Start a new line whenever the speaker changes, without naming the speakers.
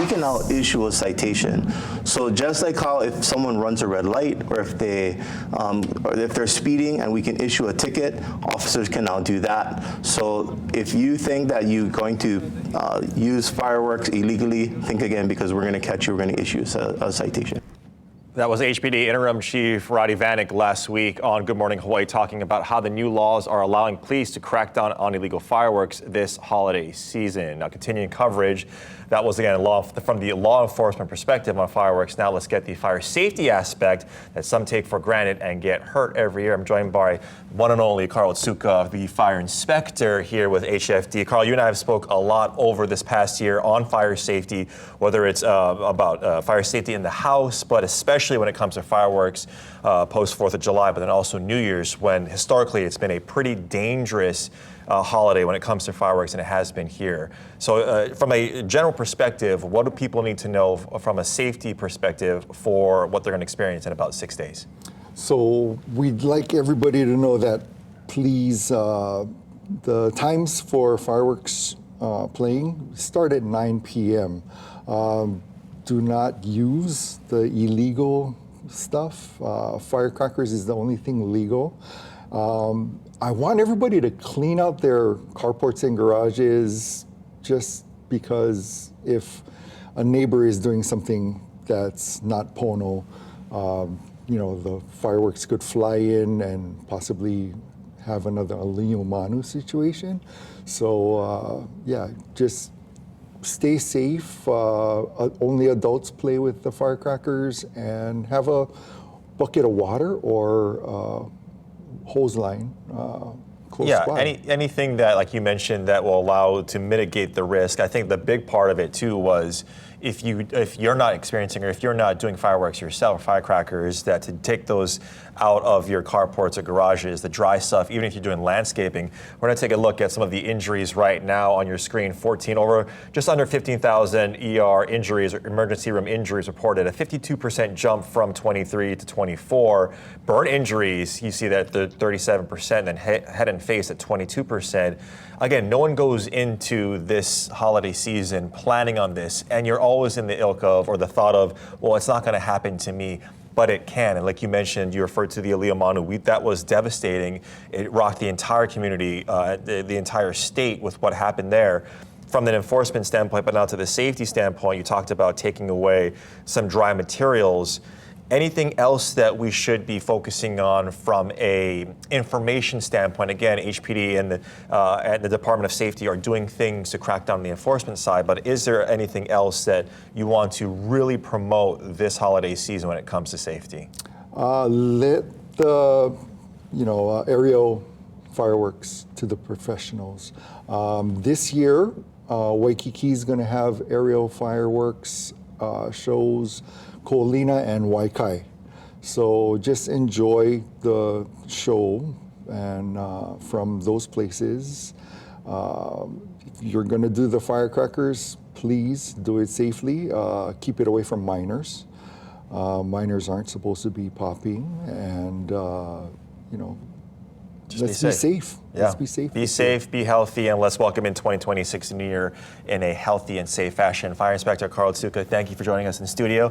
we can now issue a citation. So just like how if someone runs a red light, or if they're speeding and we can issue a ticket, officers can now do that. So if you think that you're going to use fireworks illegally, think again, because we're going to catch you. We're going to issue a citation.
That was HPD Interim Chief Roddy Vanek last week on Good Morning Hawaii, talking about how the new laws are allowing police to crack down on illegal fireworks this holiday season. Now, continuing coverage, that was again from the law enforcement perspective on fireworks. Now let's get the fire safety aspect that some take for granted and get hurt every year. I'm joined by one and only Carl Otsuka, the fire inspector here with HFD. Carl, you and I have spoke a lot over this past year on fire safety, whether it's about fire safety in the house, but especially when it comes to fireworks post 4th of July, but then also New Year's, when historically it's been a pretty dangerous holiday when it comes to fireworks, and it has been here. So from a general perspective, what do people need to know from a safety perspective for what they're going to experience in about 6 days?
So we'd like everybody to know that please, the times for fireworks playing start at 9 p.m. Do not use the illegal stuff. Firecrackers is the only thing legal. I want everybody to clean out their carports and garages, just because if a neighbor is doing something that's not Pono, the fireworks could fly in and possibly have another Aliumanu situation. So just stay safe. Only adults play with the firecrackers, and have a bucket of water or hose line close by.
Anything that, like you mentioned, that will allow to mitigate the risk. I think the big part of it too was if you're not experiencing, or if you're not doing fireworks yourself, firecrackers, that to take those out of your carports or garages, the dry stuff, even if you're doing landscaping. We're going to take a look at some of the injuries right now on your screen. Just under 15,000 ER injuries, or emergency room injuries reported, a 52% jump from 23 to 24. Burn injuries, you see that the 37%, then head and face at 22%. Again, no one goes into this holiday season planning on this, and you're always in the ilk of, or the thought of, well, it's not going to happen to me. But it can, and like you mentioned, you referred to the Aliumanu. That was devastating. It rocked the entire community, the entire state with what happened there. From an enforcement standpoint, but now to the safety standpoint, you talked about taking away some dry materials. Anything else that we should be focusing on from a information standpoint? Again, HPD and the Department of Safety are doing things to crack down on the enforcement side, but is there anything else that you want to really promote this holiday season when it comes to safety?
Let the aerial fireworks to the professionals. This year, Waikiki is going to have aerial fireworks shows, Ko'olina and Waikai. So just enjoy the show and from those places. If you're going to do the firecrackers, please do it safely. Keep it away from minors. Minors aren't supposed to be popping, and let's be safe.
Yeah.
Let's be safe.
Be safe, be healthy, and let's welcome in 2026 new year in a healthy and safe fashion. Fire Inspector Carl Otsuka, thank you for joining us in the studio.